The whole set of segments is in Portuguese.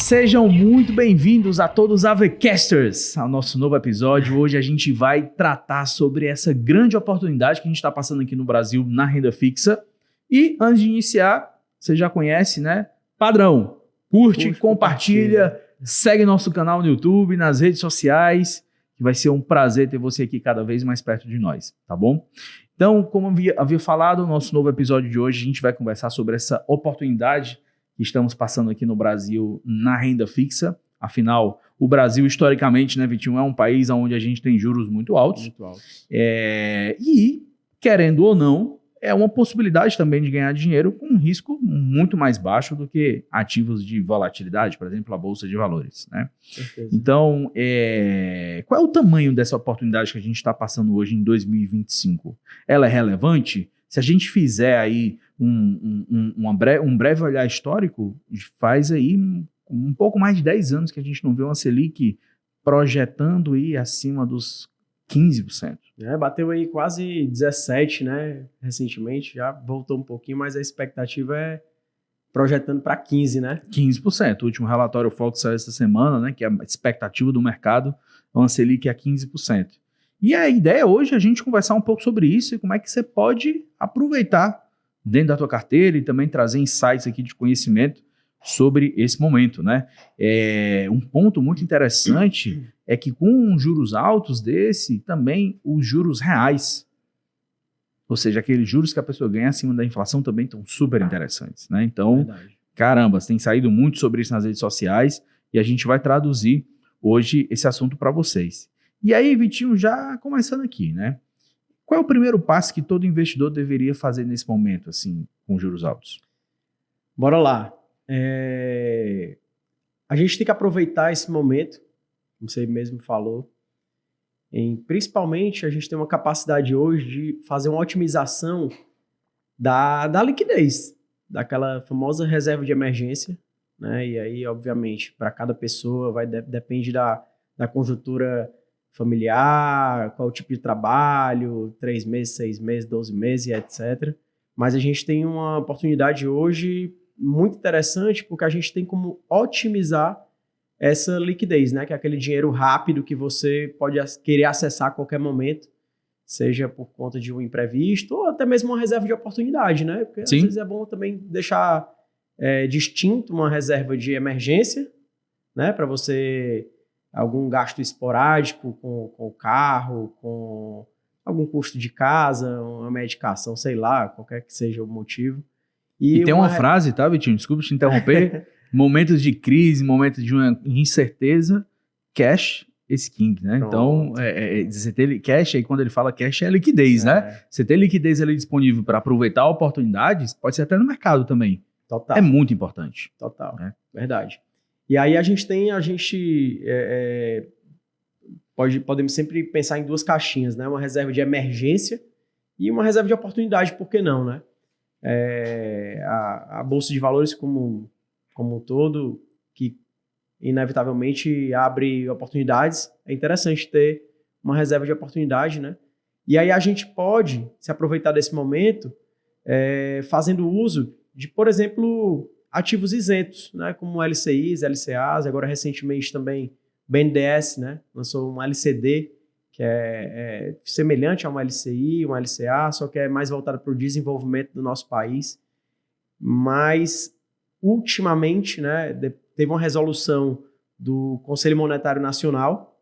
Sejam muito bem-vindos a todos os AVCasters ao nosso novo episódio. Hoje a gente vai tratar sobre essa grande oportunidade que a gente está passando aqui no Brasil na renda fixa. E antes de iniciar, você já conhece, né? Padrão, curte, compartilha, segue nosso canal no YouTube, nas redes sociais, que vai ser um prazer ter você aqui cada vez mais perto de nós, tá bom? Então, como havia falado, no nosso novo episódio de hoje, a gente vai conversar sobre essa oportunidade que estamos passando aqui no Brasil na renda fixa. Afinal, o Brasil, historicamente, né, Vitinho, é um país onde a gente tem juros muito altos. Muito altos. E, querendo ou não, é uma possibilidade também de ganhar dinheiro com um risco muito mais baixo do que ativos de volatilidade, por exemplo, a Bolsa de Valores, né? Certeza. Então, qual é o tamanho dessa oportunidade que a gente está passando hoje em 2025? Ela é relevante? Se a gente fizer aí um breve olhar histórico, faz aí um pouco mais de 10 anos que a gente não vê uma Selic projetando aí acima dos 15%. Bateu aí quase 17%, né? Recentemente, já voltou um pouquinho, mas a expectativa é projetando para 15%, né? 15%. O último relatório Focus saiu essa semana, né? Que é a expectativa do mercado, é uma Selic a 15%. E a ideia hoje é a gente conversar um pouco sobre isso e como é que você pode aproveitar dentro da tua carteira e também trazer insights aqui de conhecimento sobre esse momento, né? Um ponto muito interessante é que com juros altos desse, também os juros reais, ou seja, aqueles juros que a pessoa ganha acima da inflação também estão super interessantes, né? Então, caramba, tem saído muito sobre isso nas redes sociais e a gente vai traduzir hoje esse assunto para vocês. E aí, Vitinho, já começando aqui, né? Qual é o primeiro passo que todo investidor deveria fazer nesse momento, assim, com juros altos? Bora lá. A gente tem que aproveitar esse momento, como você mesmo falou. Principalmente, a gente tem uma capacidade hoje de fazer uma otimização da liquidez, daquela famosa reserva de emergência, né? E aí, obviamente, para cada pessoa depende da conjuntura familiar, qual o tipo de trabalho, 3 meses, 6 meses, 12 meses, etc. Mas a gente tem uma oportunidade hoje muito interessante porque a gente tem como otimizar essa liquidez, né? Que é aquele dinheiro rápido que você pode querer acessar a qualquer momento, seja por conta de um imprevisto ou até mesmo uma reserva de oportunidade, né? Porque às vezes é bom também deixar distinto uma reserva de emergência, né? Para você algum gasto esporádico com o carro, com algum custo de casa, uma medicação, sei lá, qualquer que seja o motivo. E tem uma frase, tá, Vitinho? Desculpa te interromper. Momentos de crise, momentos de uma incerteza, cash is king, né? Pronto. Então, você ter cash, aí quando ele fala cash é liquidez, né? Você ter liquidez ali disponível para aproveitar oportunidades, pode ser até no mercado também. Total. É muito importante. Total, verdade. E aí podemos sempre pensar em duas caixinhas, né? Uma reserva de emergência e uma reserva de oportunidade, por que não, né? A Bolsa de Valores como um todo, que inevitavelmente abre oportunidades, é interessante ter uma reserva de oportunidade, né? E aí a gente pode se aproveitar desse momento fazendo uso de, por exemplo, ativos isentos, né? Como LCIs, LCAs, agora recentemente também BNDES, né? Lançou um LCD, que é semelhante a um LCI, um LCA, só que é mais voltado para o desenvolvimento do nosso país. Mas, ultimamente, né, teve uma resolução do Conselho Monetário Nacional,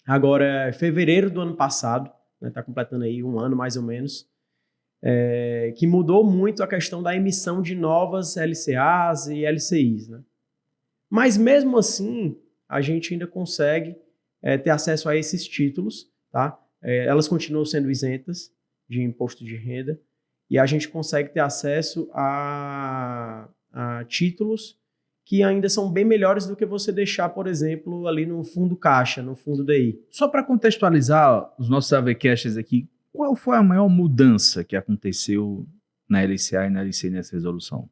agora fevereiro do ano passado, está completando aí um ano mais ou menos, que mudou muito a questão da emissão de novas LCAs e LCIs, né? Mas mesmo assim, a gente ainda consegue ter acesso a esses títulos, tá? Elas continuam sendo isentas de imposto de renda e a gente consegue ter acesso a títulos que ainda são bem melhores do que você deixar, por exemplo, ali no fundo caixa, no fundo DI. Só para contextualizar os nossos AVCasters aqui, qual foi a maior mudança que aconteceu na LCA e na LCI nessa resolução?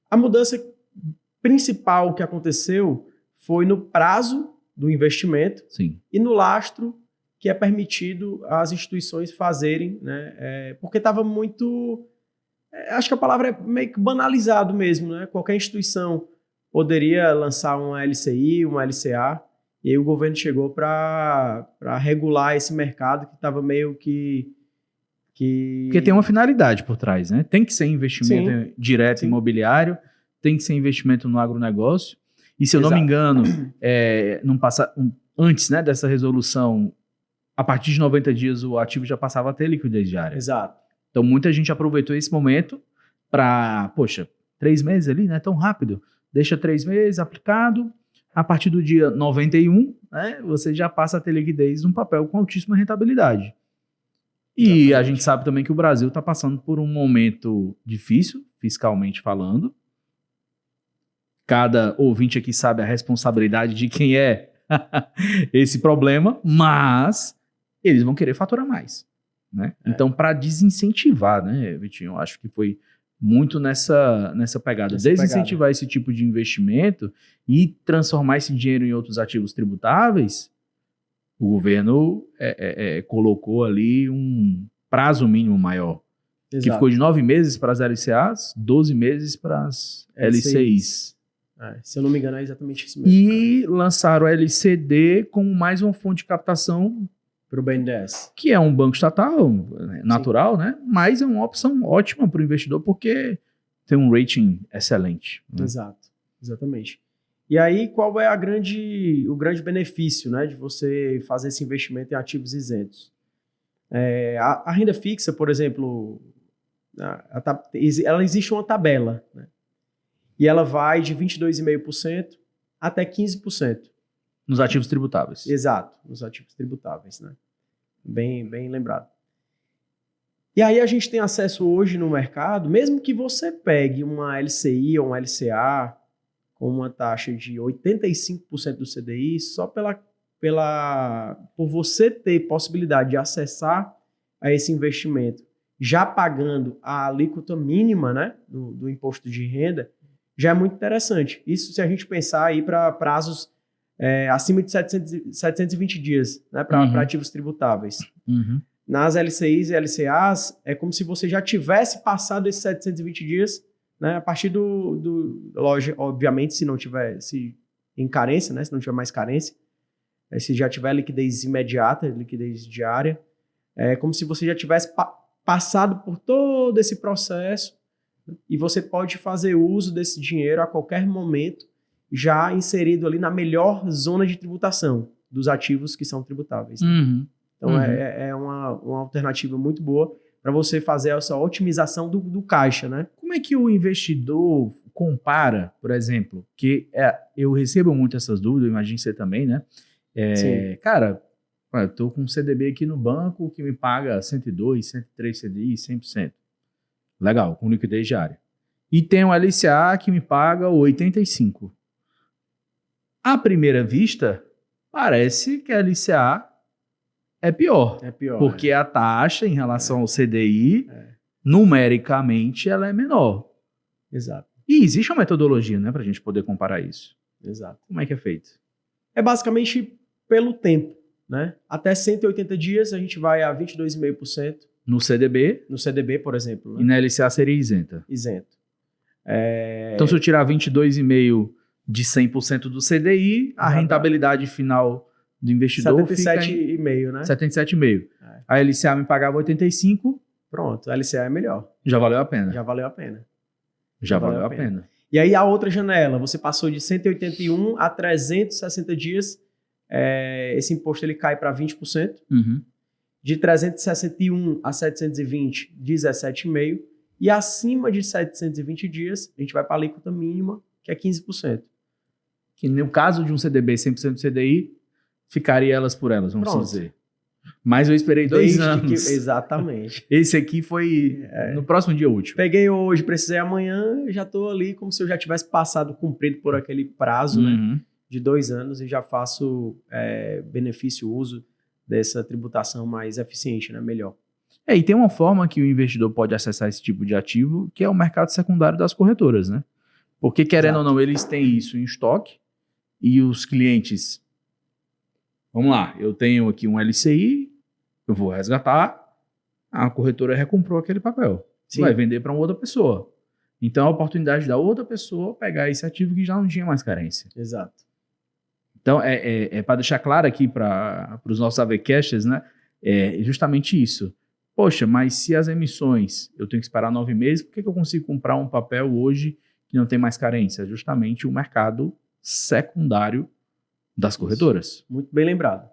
A mudança principal que aconteceu foi no prazo do investimento. Sim. E no lastro que é permitido às instituições fazerem, né? Porque estava muito... acho que a palavra é meio que banalizado mesmo, né? Qualquer instituição poderia lançar uma LCI, uma LCA, e aí o governo chegou para regular esse mercado que estava meio que... Porque tem uma finalidade por trás, né? Tem que ser investimento direto imobiliário, tem que ser investimento no agronegócio. E se eu não me engano, antes, né, dessa resolução, a partir de 90 dias o ativo já passava a ter liquidez diária. Exato. Então muita gente aproveitou esse momento para, 3 meses ali, né? Tão rápido. Deixa 3 meses aplicado. A partir do dia 91, né, você já passa a ter liquidez num papel com altíssima rentabilidade. E Exatamente. a gente sabe também que o Brasil está passando por um momento difícil, fiscalmente falando. Cada ouvinte aqui sabe a responsabilidade de quem é esse problema, mas eles vão querer faturar mais, né? Então, para desincentivar, né, Vitinho, eu acho que foi muito nessa pegada. Desincentivar esse tipo de investimento e transformar esse dinheiro em outros ativos tributáveis, o governo colocou ali um prazo mínimo maior, que ficou de 9 meses para as LCAs, 12 meses para as LCIs. Se eu não me engano, é exatamente isso mesmo. E lançaram o LCD como mais uma fonte de captação para o BNDES. Que é um banco estatal natural, né? Mas é uma opção ótima para o investidor porque tem um rating excelente. Né? Exato, exatamente. E aí, qual é o grande benefício, né, de você fazer esse investimento em ativos isentos? A renda fixa, por exemplo, ela existe uma tabela, né? E ela vai de 22,5% até 15%. Nos ativos tributáveis. Exato, nos ativos tributáveis, né? Bem lembrado. E aí a gente tem acesso hoje no mercado, mesmo que você pegue uma LCI ou uma LCA com uma taxa de 85% do CDI, só por você ter possibilidade de acessar a esse investimento, já pagando a alíquota mínima, né, do imposto de renda, já é muito interessante. Isso se a gente pensar aí para prazos acima de 720 dias, né, para ativos tributáveis. Uhum. Nas LCIs e LCAs, é como se você já tivesse passado esses 720 dias, né, a partir lógico, obviamente, se não tiver em carência, né, se não tiver mais carência, se já tiver liquidez imediata, liquidez diária, é como se você já tivesse passado por todo esse processo, né, e você pode fazer uso desse dinheiro a qualquer momento, já inserido ali na melhor zona de tributação dos ativos que são tributáveis. Né? Uhum. Então, é uma alternativa muito boa para você fazer essa otimização do caixa, né? Como é que o investidor compara, por exemplo, que eu recebo muito essas dúvidas, imagino que você também, né? Cara, eu estou com um CDB aqui no banco que me paga 102, 103 CDI, 100%. Legal, com liquidez diária. E tem um LCA que me paga 85%. À primeira vista, parece que a LCA é pior. Porque a taxa em relação ao CDI, numericamente, ela é menor. Exato. E existe uma metodologia, né, para a gente poder comparar isso. Exato. Como é que é feito? É basicamente pelo tempo, né? Até 180 dias a gente vai a 22,5%. No CDB? No CDB, por exemplo. Né? E na LCA seria isenta? Isento. Então, se eu tirar 22,5% de 100% do CDI, a rentabilidade final do investidor 77,5%, né? 77,5%. A LCA me pagava 85%. Pronto, a LCA é melhor. Já valeu a pena. Já valeu a pena. Já valeu a pena. E aí a outra janela, você passou de 181 a 360 dias, esse imposto ele cai para 20%. Uhum. De 361 a 720, 17,5%. E acima de 720 dias, a gente vai para a alíquota mínima, que é 15%. Que no caso de um CDB 100% do CDI, ficaria elas por elas, vamos dizer. Mas eu esperei 2 anos. Exatamente. Esse aqui foi no próximo dia útil. Peguei hoje, precisei amanhã, já estou ali como se eu já tivesse passado, cumprido por aquele prazo, né, de 2 anos e já faço benefício, uso dessa tributação mais eficiente, né, melhor. E tem uma forma que o investidor pode acessar esse tipo de ativo, que é o mercado secundário das corretoras, né? Porque, querendo ou não, eles têm isso em estoque e os clientes... Vamos lá, eu tenho aqui um LCI, eu vou resgatar, a corretora recomprou aquele papel. Sim. Vai vender para uma outra pessoa. Então, é a oportunidade da outra pessoa pegar esse ativo que já não tinha mais carência. Exato. Então, para deixar claro aqui para os nossos AVCasters, né? É justamente isso. Poxa, mas se as emissões eu tenho que esperar 9 meses, por que eu consigo comprar um papel hoje que não tem mais carência? É justamente o mercado secundário das corretoras. Muito bem lembrado.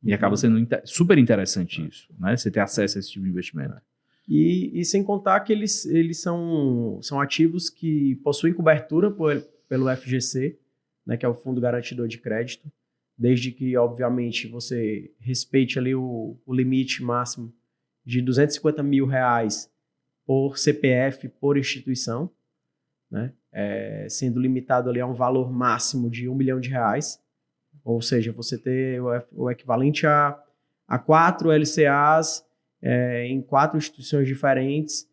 E acaba sendo super interessante isso, né? Você ter acesso a esse tipo de investimento. E sem contar que eles são ativos que possuem cobertura pelo FGC, né, que é o Fundo Garantidor de Crédito, desde que, obviamente, você respeite ali o limite máximo de R$250 mil por CPF, por instituição, né, sendo limitado ali a um valor máximo de R$1 milhão, ou seja, você ter o equivalente a 4 LCAs em 4 instituições diferentes,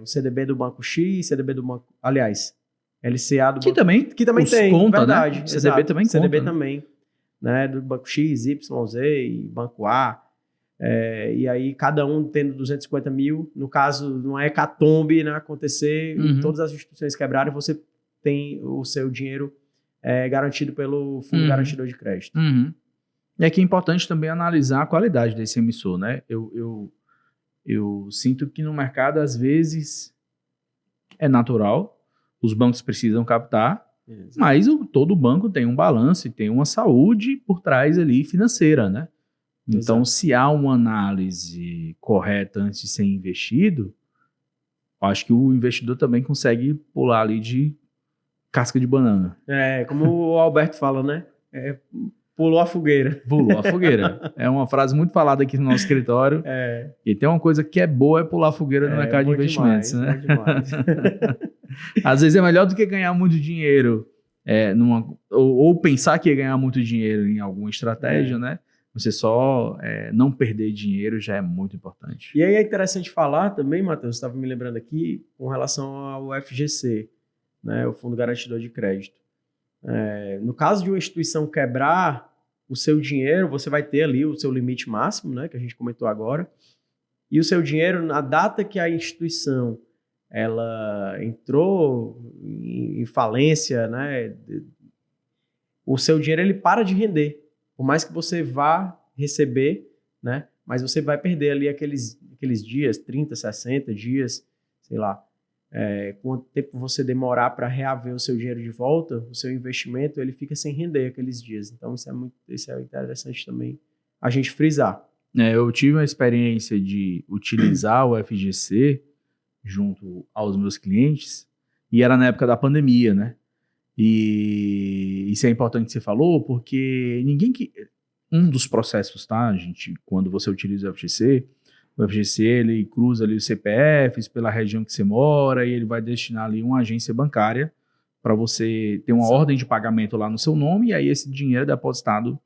o CDB do Banco X, CDB do Banco... Aliás, LCA do que Banco... também Que também tem, conta, verdade. Né? CDB também conta. CDB também, né? Do Banco X, Y, Z e Banco A. E aí, cada um tendo 250 mil. No caso, não é hecatombe, né, acontecer e todas as instituições quebrarem, você tem o seu dinheiro garantido pelo Fundo Garantidor de Crédito. E aqui é importante também analisar a qualidade desse emissor, né? Eu sinto que no mercado, às vezes, é natural, os bancos precisam captar, mas todo banco tem um balanço e tem uma saúde por trás ali financeira, né? Então, se há uma análise correta antes de ser investido, eu acho que o investidor também consegue pular ali de casca de banana. Como o Alberto fala, né? Pulou a fogueira. Pulou a fogueira. É uma frase muito falada aqui no nosso escritório. E tem uma coisa que é boa, é pular a fogueira no mercado de investimentos. Demais, né? demais. Às vezes é melhor do que ganhar muito dinheiro, ou pensar que ia ganhar muito dinheiro em alguma estratégia, né? Você só não perder dinheiro já é muito importante. E aí é interessante falar também, Matheus, estava me lembrando aqui, com relação ao FGC, né, o Fundo Garantidor de Crédito. No caso de uma instituição quebrar o seu dinheiro, você vai ter ali o seu limite máximo, né, que a gente comentou agora, e o seu dinheiro, na data que a instituição ela entrou em falência, né, o seu dinheiro ele para de render. Por mais que você vá receber, né, mas você vai perder ali aqueles dias, 30, 60 dias, sei lá, quanto tempo você demorar para reaver o seu dinheiro de volta, o seu investimento, ele fica sem render aqueles dias. Então, isso é interessante também a gente frisar. Eu tive uma experiência de utilizar o FGC junto aos meus clientes, e era na época da pandemia, né? E isso é importante que você falou, porque um dos processos, tá, gente, quando você utiliza o FGC ele cruza ali os CPFs pela região que você mora e ele vai destinar ali uma agência bancária para você ter uma ordem de pagamento lá no seu nome e aí esse dinheiro é depositado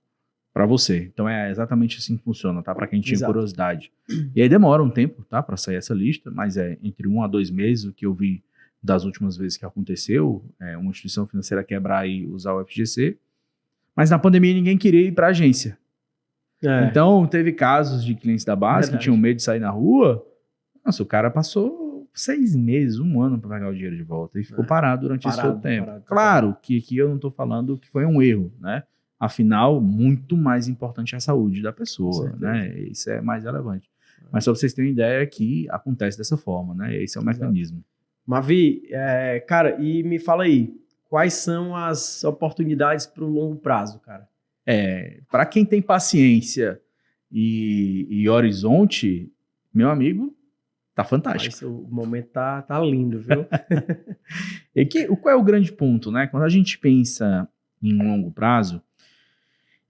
para você. Então é exatamente assim que funciona, tá? Para quem tinha curiosidade. E aí demora um tempo, tá? Para sair essa lista, mas é entre 1 a 2 meses o que eu vi das últimas vezes que aconteceu, uma instituição financeira quebrar e usar o FGC. Mas na pandemia ninguém queria ir para a agência. Então, teve casos de clientes da base que tinham medo de sair na rua. Nossa, o cara passou 6 meses, 1 ano para pegar o dinheiro de volta e ficou parado durante esse todo tempo. Claro que aqui eu não estou falando que foi um erro, né? Afinal, muito mais importante é a saúde da pessoa, né? Isso é mais relevante. Mas só para vocês terem uma ideia que acontece dessa forma, né? Esse é o mecanismo. Mavi, cara, e me fala aí, quais são as oportunidades para o longo prazo, cara? Para quem tem paciência e horizonte, meu amigo, tá fantástico. O momento tá lindo, viu? Qual é o grande ponto, né? Quando a gente pensa em longo prazo,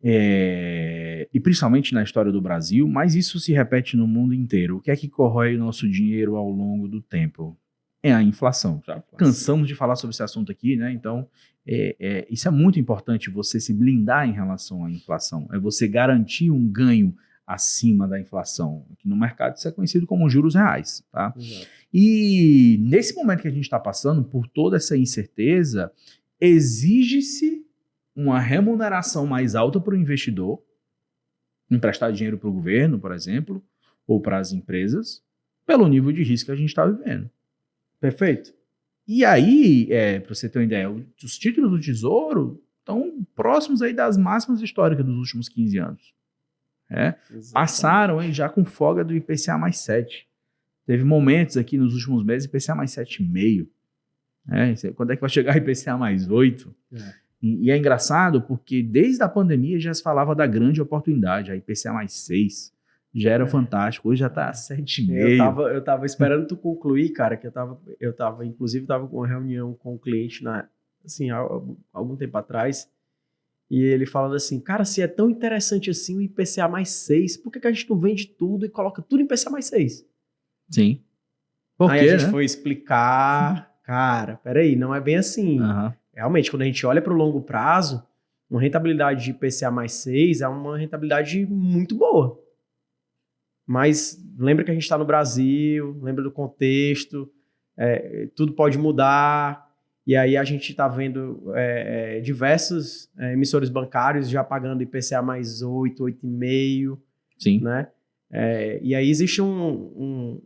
e principalmente na história do Brasil, mas isso se repete no mundo inteiro. O que é que corrói o nosso dinheiro ao longo do tempo? É a inflação. Já cansamos de falar sobre esse assunto aqui, né? Então, isso é muito importante, você se blindar em relação à inflação. É você garantir um ganho acima da inflação. Aqui no mercado isso é conhecido como juros reais, tá? Exato. E nesse momento que a gente está passando por toda essa incerteza, exige-se uma remuneração mais alta para o investidor, emprestar dinheiro para o governo, por exemplo, ou para as empresas, pelo nível de risco que a gente está vivendo. Perfeito. E aí, para você ter uma ideia, os títulos do Tesouro estão próximos aí das máximas históricas dos últimos 15 anos. Passaram aí já com folga do IPCA mais 7. Teve momentos aqui nos últimos meses IPCA mais 7,5. Quando é que vai chegar IPCA mais 8? E é engraçado porque desde a pandemia já se falava da grande oportunidade, a IPCA mais 6. Já era fantástico, hoje já tá 7,5. Eu tava esperando tu concluir, cara, que inclusive tava com uma reunião com um cliente assim, há algum tempo atrás, e ele falando assim, cara, se é tão interessante assim o IPCA mais 6, por que a gente não vende tudo e coloca tudo em IPCA mais 6? Sim. Por quê, Aí a gente foi explicar, cara, peraí, não é bem assim. Realmente, quando a gente olha para o longo prazo, uma rentabilidade de IPCA mais 6 é uma rentabilidade muito boa. Mas lembra que a gente está no Brasil, lembra do contexto, tudo pode mudar, e aí a gente está vendo diversos emissores bancários já pagando IPCA mais 8, 8,5. Sim. Né? E aí existe um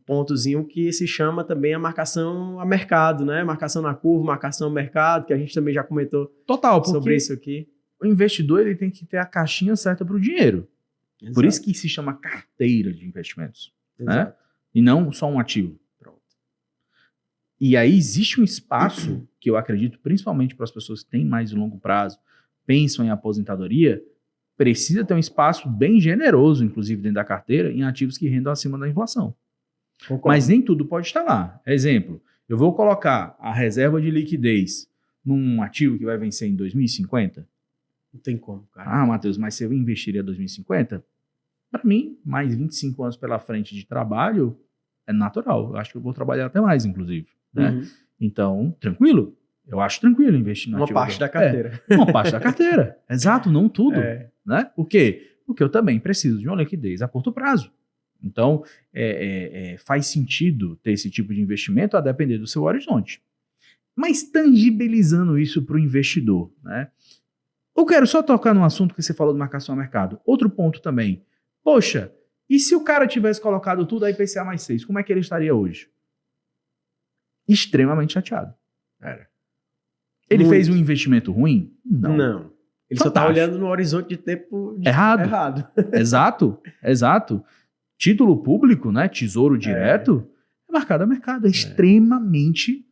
pontozinho que se chama também a marcação a mercado, né? Marcação na curva, marcação ao mercado, que a gente também já comentou sobre isso aqui. O investidor ele tem que ter a caixinha certa para o dinheiro. Exato. Por isso que se chama carteira de investimentos. Né? E não só um ativo. Pronto. E aí existe um espaço que eu acredito, principalmente para as pessoas que têm mais longo prazo, pensam em aposentadoria, precisa ter um espaço bem generoso, inclusive dentro da carteira, em ativos que rendam acima da inflação. Concordo. Mas nem tudo pode estar lá. Exemplo, eu vou colocar a reserva de liquidez num ativo que vai vencer em 2050? Não tem como, cara. Ah, Matheus, mas você investiria em 2050? Para mim, mais 25 anos pela frente de trabalho é natural. Eu acho que eu vou trabalhar até mais, inclusive. Né? Então, tranquilo. Eu acho tranquilo investir no ativo. Uma parte da carteira. Uma parte da carteira. Exato, não tudo. Né? Por quê? Porque eu também preciso de uma liquidez a curto prazo. Então, faz sentido ter esse tipo de investimento a depender do seu horizonte. Mas tangibilizando isso para o investidor, né? Eu quero só tocar num assunto que você falou de marcação a mercado. Outro ponto também. Poxa, e se o cara tivesse colocado tudo a IPCA mais 6, como é que ele estaria hoje? Extremamente chateado. Ele fez um investimento ruim? Não. Ele só está olhando no horizonte de tempo errado. Exato. Título público, né? Tesouro direto, é marcado a mercado. É extremamente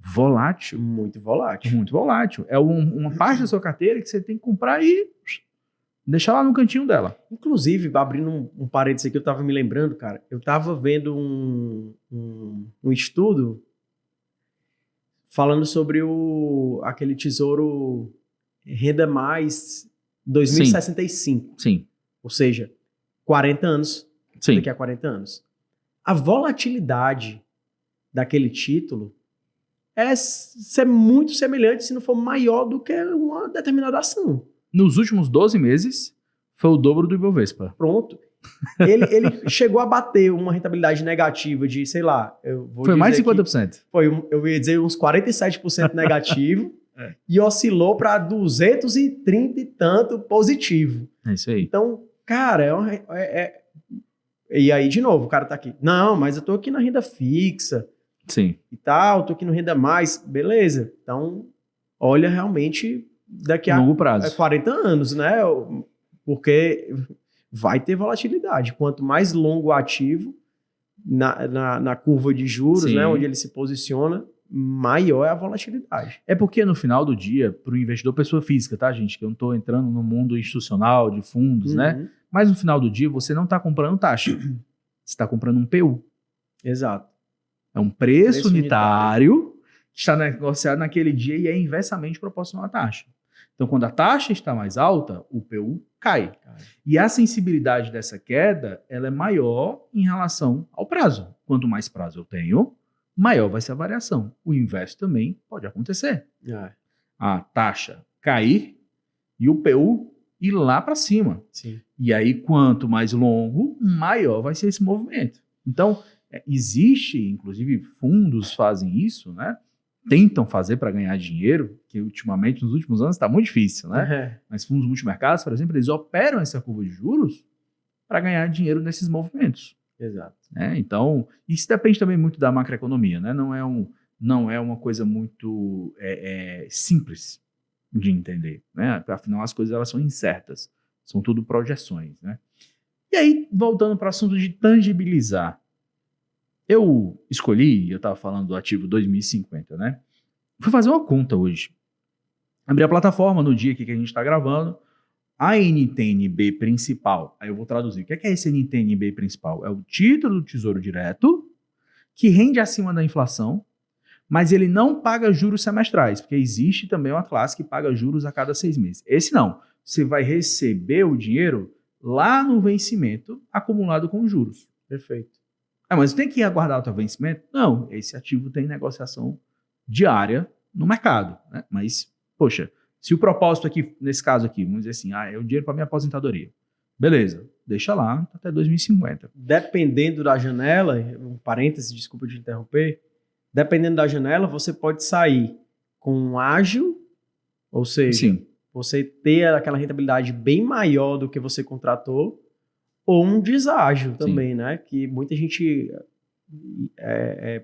volátil. Muito volátil. Muito volátil. É uma parte da sua carteira que você tem que comprar e deixar lá no cantinho dela. Inclusive, abrindo um parênteses aqui, eu estava me lembrando, cara, eu estava vendo um estudo falando sobre aquele tesouro Renda Mais 2065. Sim. Ou seja, 40 anos. Sim. Daqui a 40 anos. A volatilidade daquele título é ser muito semelhante, se não for maior do que uma determinada ação. Nos últimos 12 meses, foi o dobro do Ibovespa. Pronto. Ele chegou a bater uma rentabilidade negativa de, sei lá... Foi mais de 50%. Eu ia dizer uns 47% negativo e oscilou para 230 e tanto positivo. É isso aí. Então, cara, e aí, de novo, o cara tá aqui. Não, mas eu tô aqui na renda fixa. Sim. E tal, tô aqui no Renda Mais. Beleza. Então, olha realmente daqui a longo prazo. 40 anos, né? Porque vai ter volatilidade. Quanto mais longo o ativo na curva de juros, né, onde ele se posiciona, maior é a volatilidade. É porque no final do dia, para o investidor pessoa física, tá, gente? Que eu não estou entrando no mundo institucional de fundos, né? Mas no final do dia, você não está comprando taxa. Você está comprando um PU. Exato. É um preço unitário que está negociado naquele dia e é inversamente proporcional à taxa. Então, quando a taxa está mais alta, o PU cai. E a sensibilidade dessa queda ela é maior em relação ao prazo. Quanto mais prazo eu tenho, maior vai ser a variação. O inverso também pode acontecer. A taxa cair e o PU ir lá para cima. Sim. E aí, quanto mais longo, maior vai ser esse movimento. Então, existe, inclusive, fundos fazem isso, né? Tentam fazer para ganhar dinheiro, que ultimamente, nos últimos anos, está muito difícil, né? Mas fundos multimercados, por exemplo, eles operam essa curva de juros para ganhar dinheiro nesses movimentos. Exato. Então, isso depende também muito da macroeconomia, né? Não não é uma coisa muito simples de entender, né? Afinal, as coisas elas são incertas, são tudo projeções, né? E aí, voltando para o assunto de tangibilizar, eu estava falando do ativo 2050, né? Fui fazer uma conta hoje. Abri a plataforma no dia que a gente está gravando, a NTN-B principal, aí eu vou traduzir. O que é esse NTN-B principal? É o título do Tesouro Direto, que rende acima da inflação, mas ele não paga juros semestrais, porque existe também uma classe que paga juros a cada 6 meses. Esse não. Você vai receber o dinheiro lá no vencimento acumulado com juros. Perfeito. Mas tem que aguardar o teu vencimento? Não, esse ativo tem negociação diária no mercado, né? Mas, poxa, se o propósito aqui, nesse caso aqui, vamos dizer assim, é o dinheiro para minha aposentadoria. Beleza, deixa lá até 2050. Dependendo da janela, um parêntese, desculpa te interromper, dependendo da janela, você pode sair com um ágil, ou seja, Sim. Você ter aquela rentabilidade bem maior do que você contratou, ou um deságio também, né? Que muita gente,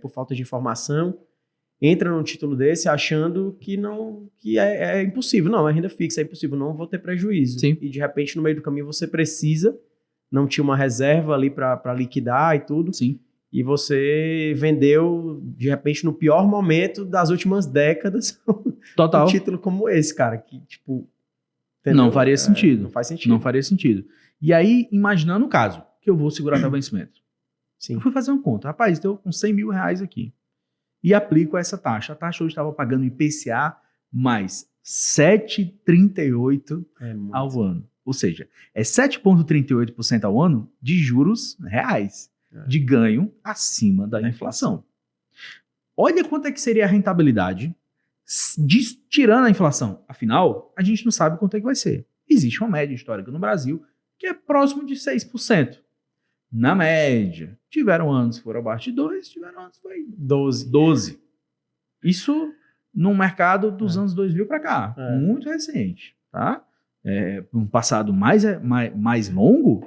por falta de informação, entra num título desse achando que é impossível. Não, é renda fixa, é impossível, não vou ter prejuízo. Sim. E de repente, no meio do caminho, você precisa, não tinha uma reserva ali para liquidar e tudo. Sim. E você vendeu, de repente, no pior momento das últimas décadas, Total. um título como esse, cara, que, tipo... Entendeu? Não faria sentido. Não faz sentido. Não faria sentido. E aí, imaginando o caso, que eu vou segurar até o vencimento. Sim. Eu fui fazer uma conta. Rapaz, estou com 100 mil reais aqui. E aplico essa taxa. A taxa hoje estava pagando IPCA mais 7,38 ao ano. Ou seja, é 7,38% ao ano de juros reais. De ganho acima da inflação. Olha quanto é que seria a rentabilidade tirando a inflação. Afinal, a gente não sabe quanto é que vai ser. Existe uma média histórica no Brasil que é próximo de 6%. Na média, tiveram anos que foram abaixo de 2%, tiveram anos que foi 12%. Isso num mercado dos anos 2000 para cá, muito recente. Tá? Um passado mais longo,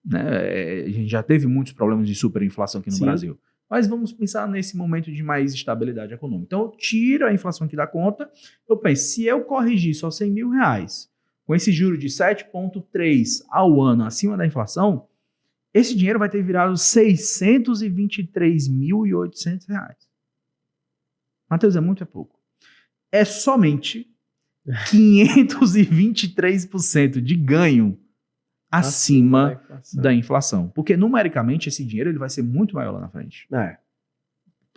né, a gente já teve muitos problemas de superinflação aqui no Brasil. Mas vamos pensar nesse momento de mais estabilidade econômica. Então, eu tiro a inflação aqui da conta, eu penso, se eu corrigir só 100 mil reais, com esse juro de 7,3% ao ano acima da inflação, esse dinheiro vai ter virado R$ 623.800. Matheus, é muito, é pouco. É somente 523% de ganho acima da inflação. Porque, numericamente, esse dinheiro ele vai ser muito maior lá na frente.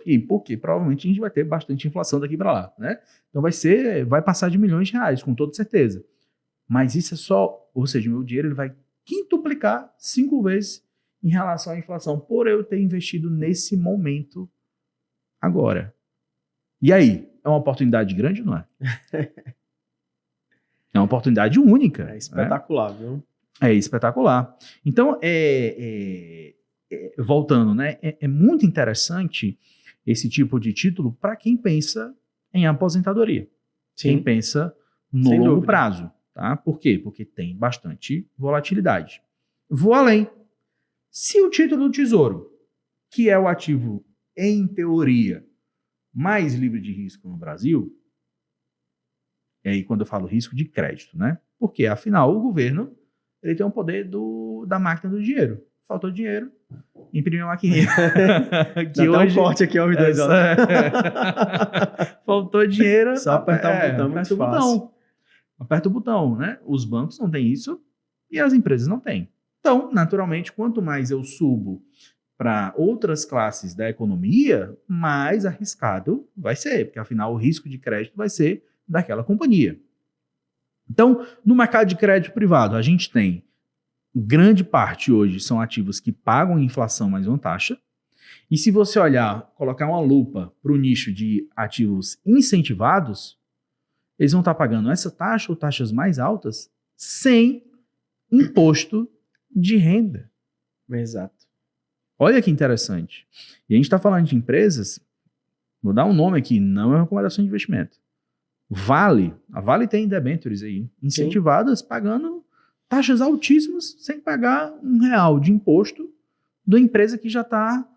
E porque provavelmente a gente vai ter bastante inflação daqui para lá, né? Então vai passar de milhões de reais, com toda certeza. Mas isso é só, ou seja, o meu dinheiro ele vai quintuplicar 5 vezes em relação à inflação, por eu ter investido nesse momento agora. E aí, é uma oportunidade grande ou não é? É uma oportunidade única. É espetacular, viu? É espetacular. Então, voltando, né? É muito interessante esse tipo de título para quem pensa em aposentadoria. Sim. Quem pensa no longo prazo. Tá? Por quê? Porque tem bastante volatilidade. Vou além. Se o título do Tesouro, que é o ativo, em teoria, mais livre de risco no Brasil, e aí quando eu falo risco de crédito, né? Porque, afinal, o governo ele tem o poder da máquina do dinheiro. Faltou dinheiro, imprimiu a maquininha. Que hoje... um corte aqui aos dois. Faltou dinheiro. Só apertar o botão, muito fácil. Aperta o botão, né? Os bancos não têm isso e as empresas não têm. Então, naturalmente, quanto mais eu subo para outras classes da economia, mais arriscado vai ser, porque afinal o risco de crédito vai ser daquela companhia. Então, no mercado de crédito privado, a gente tem grande parte hoje são ativos que pagam inflação mais uma taxa. E se você olhar, colocar uma lupa para o nicho de ativos incentivados, eles vão estar pagando essa taxa ou taxas mais altas sem imposto de renda. Exato. Olha que interessante. E a gente está falando de empresas, vou dar um nome aqui, não é uma recomendação de investimento. Vale, a Vale tem debêntures aí, incentivadas, pagando taxas altíssimas, sem pagar R$1 de imposto da empresa que já está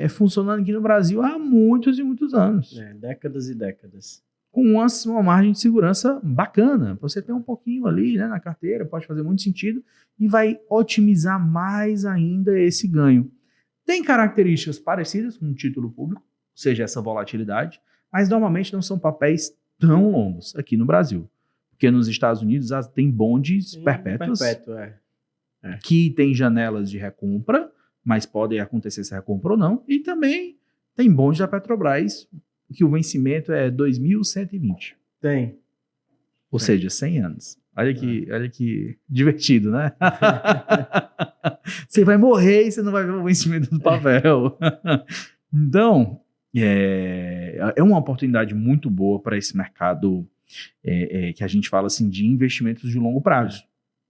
funcionando aqui no Brasil há muitos e muitos anos. Décadas e décadas. Com uma margem de segurança bacana. Você tem um pouquinho ali, né, na carteira, pode fazer muito sentido e vai otimizar mais ainda esse ganho. Tem características parecidas com o título público, ou seja, essa volatilidade, mas normalmente não são papéis tão longos aqui no Brasil. Porque nos Estados Unidos tem bondes perpétuos que tem janelas de recompra, mas pode acontecer essa recompra ou não, e também tem bondes da Petrobras que o vencimento é 2120. Tem. Ou seja, 100 anos. Olha que divertido, né? Você vai morrer e você não vai ver o vencimento do papel. Então, é uma oportunidade muito boa para esse mercado que a gente fala assim de investimentos de longo prazo.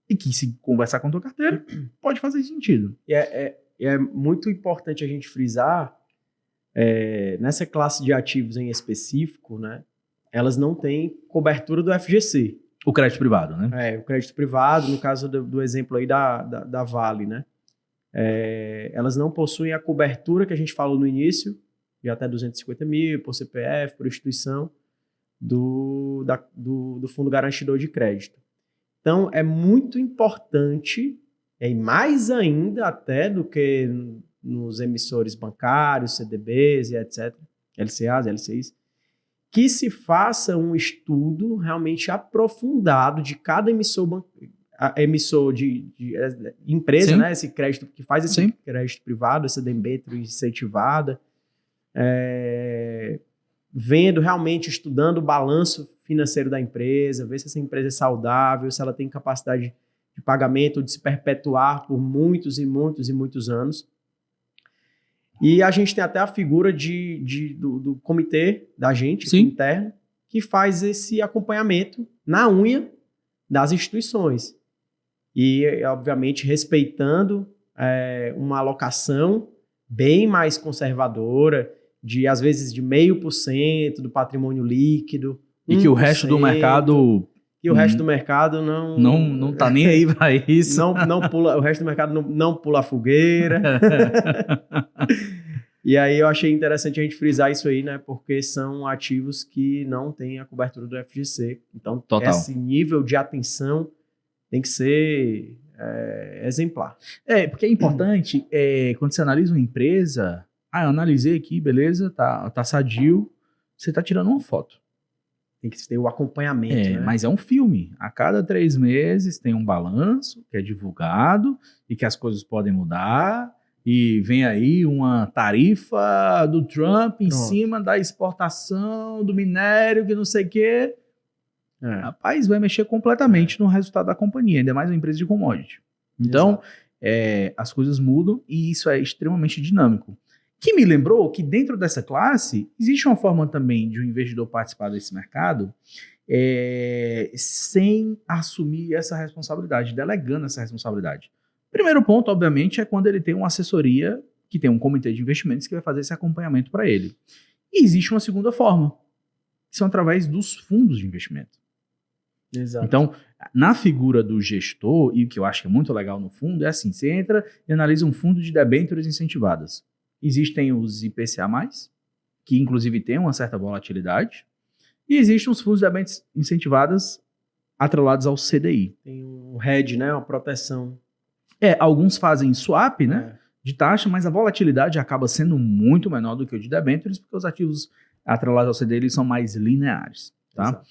E que, se conversar com a tua carteira, pode fazer sentido. E é muito importante a gente frisar, nessa classe de ativos em específico, né, elas não têm cobertura do FGC. O crédito privado, né? O crédito privado, no caso do exemplo aí da Vale, né? Elas não possuem a cobertura que a gente falou no início, de até 250 mil, por CPF, por instituição, do Fundo Garantidor de Crédito. Então, é muito importante, e mais ainda até do que nos emissores bancários, CDBs e etc., LCAs, LCIs, que se faça um estudo realmente aprofundado de cada emissor de empresa, Sim. né? Esse crédito que faz esse Sim. crédito privado, essa debênture incentivada, vendo realmente, estudando o balanço financeiro da empresa, ver se essa empresa é saudável, se ela tem capacidade de pagamento, de se perpetuar por muitos e muitos e muitos anos. E a gente tem até a figura do comitê da gente, interno, que faz esse acompanhamento na unha das instituições. E, obviamente, respeitando uma alocação bem mais conservadora, às vezes de 0,5% do patrimônio líquido. E que o resto do mercado... E o resto do mercado não tá nem aí para isso. Não pula, o resto do mercado não pula a fogueira. E aí eu achei interessante a gente frisar isso aí, né? Porque são ativos que não têm a cobertura do FGC. Então, esse nível de atenção tem que ser exemplar. Porque é importante, quando você analisa uma empresa, eu analisei aqui, beleza, tá sadio, você tá tirando uma foto. Tem que ter o acompanhamento, né? Mas é um filme. A cada 3 meses tem um balanço que é divulgado e que as coisas podem mudar. E vem aí uma tarifa do Trump em cima da exportação do minério, que não sei o quê. Rapaz, vai mexer completamente no resultado da companhia, ainda mais uma empresa de commodity. Então, as coisas mudam e isso é extremamente dinâmico. Que me lembrou que dentro dessa classe existe uma forma também de um investidor participar desse mercado sem assumir essa responsabilidade, delegando essa responsabilidade. Primeiro ponto, obviamente, é quando ele tem uma assessoria que tem um comitê de investimentos que vai fazer esse acompanhamento para ele. E existe uma segunda forma, que são através dos fundos de investimento. Exato. Então, na figura do gestor, e o que eu acho que é muito legal no fundo, é assim, você entra e analisa um fundo de debêntures incentivadas. Existem os IPCA+, que inclusive tem uma certa volatilidade, e existem os fundos de debêntures incentivadas atrelados ao CDI. Tem um hedge, né, uma proteção. Alguns fazem swap, né, de taxa, mas a volatilidade acaba sendo muito menor do que o de debêntures, porque os ativos atrelados ao CDI eles são mais lineares. Tá?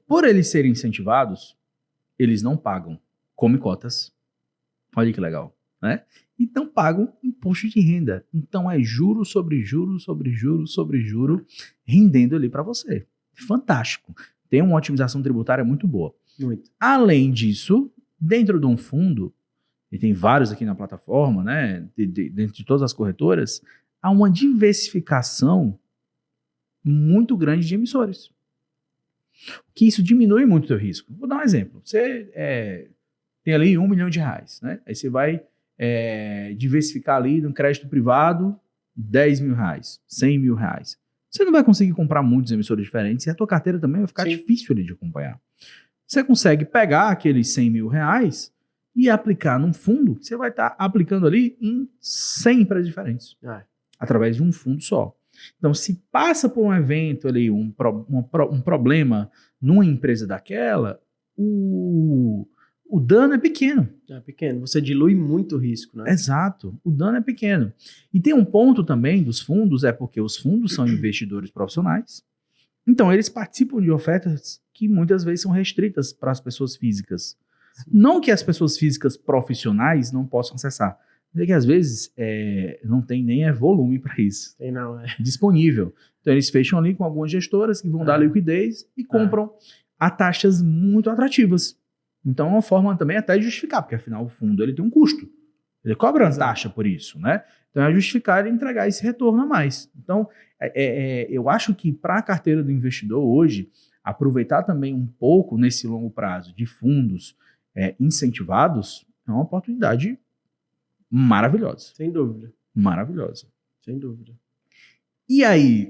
Por eles serem incentivados, eles não pagam come cotas. Olha que legal, né? Então pagam imposto de renda. Então é juro sobre juro sobre juro sobre juro rendendo ali para você. Fantástico. Tem uma otimização tributária muito boa. Muito. Além disso, dentro de um fundo, e tem vários aqui na plataforma, né? Dentro de todas as corretoras, há uma diversificação muito grande de emissores. Que isso diminui muito o seu risco. Vou dar um exemplo. Você tem ali R$1 milhão, né? Aí você vai diversificar ali no crédito privado R$10 mil, R$100 mil. Você não vai conseguir comprar muitos emissores diferentes e a tua carteira também vai ficar difícil ali de acompanhar. Você consegue pegar aqueles R$100 mil e aplicar num fundo, você vai estar aplicando ali em 100 empresas diferentes, através de um fundo só. Então, se passa por um evento ali, um problema numa empresa daquela, o dano é pequeno. É pequeno, você dilui muito o risco, né? Exato, o dano é pequeno. E tem um ponto também dos fundos, é porque os fundos são investidores profissionais, então eles participam de ofertas que muitas vezes são restritas para as pessoas físicas. Não que as pessoas físicas profissionais não possam acessar, mas é que às vezes não tem nem volume para isso. Tem não, disponível. Então eles fecham ali com algumas gestoras que vão dar liquidez e compram a taxas muito atrativas. Então é uma forma também até de justificar, porque afinal o fundo ele tem um custo. Ele cobra uma taxa por isso, né? Então é justificar ele entregar esse retorno a mais. Então eu acho que para a carteira do investidor hoje, aproveitar também um pouco nesse longo prazo de fundos incentivados é uma oportunidade maravilhosa. Sem dúvida. Maravilhosa. Sem dúvida. E aí,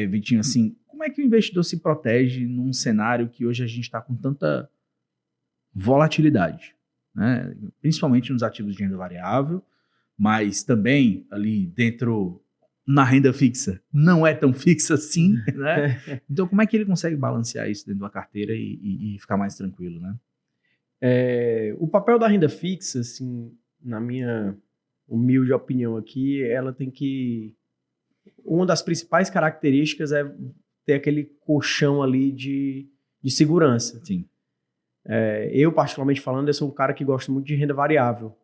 Vitinho, assim, como é que o investidor se protege num cenário que hoje a gente está com tanta volatilidade, né? Principalmente nos ativos de renda variável, mas também ali dentro, na renda fixa, não é tão fixa assim, né? Então, como é que ele consegue balancear isso dentro da carteira e ficar mais tranquilo, né? O papel da renda fixa, assim, na minha humilde opinião aqui, ela tem que... Uma das principais características é ter aquele colchão ali de segurança. Sim. Eu, particularmente falando, eu sou um cara que gosta muito de renda variável.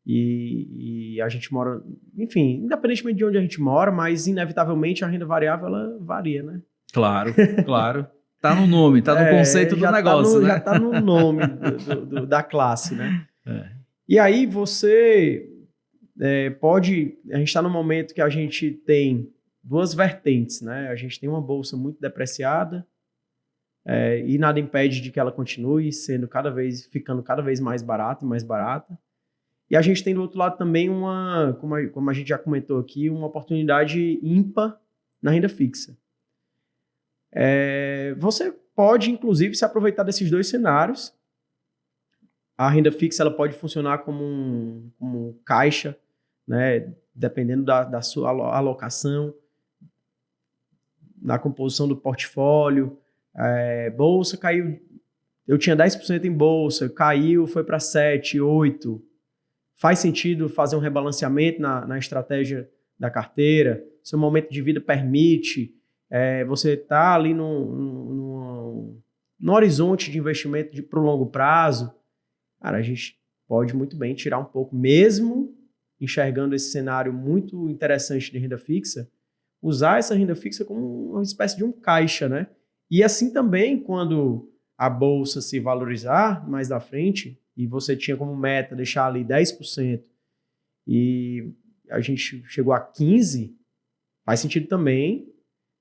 E a gente mora... Enfim, independentemente de onde a gente mora, mas inevitavelmente a renda variável, ela varia, né? Claro, claro. Tá no nome, tá no conceito do negócio, né? Já tá no nome da classe, né? E aí você pode... A gente está num momento que a gente tem duas vertentes, né? A gente tem uma bolsa muito depreciada e nada impede de que ela continue ficando cada vez mais barata e mais barata. E a gente tem do outro lado também como a gente já comentou aqui, uma oportunidade ímpar na renda fixa. Você pode, inclusive, se aproveitar desses dois cenários. A renda fixa ela pode funcionar como um caixa, né? Dependendo da sua alocação, na composição do portfólio. Bolsa caiu, eu tinha 10% em bolsa, caiu, foi para 7%, 8%. Faz sentido fazer um rebalanceamento na estratégia da carteira? Seu momento de vida permite... você está ali no horizonte de investimento para o longo prazo, cara, a gente pode muito bem tirar um pouco, mesmo enxergando esse cenário muito interessante de renda fixa, usar essa renda fixa como uma espécie de um caixa, né? E assim também, quando a bolsa se valorizar mais à frente, e você tinha como meta deixar ali 10%, e a gente chegou a 15%, faz sentido também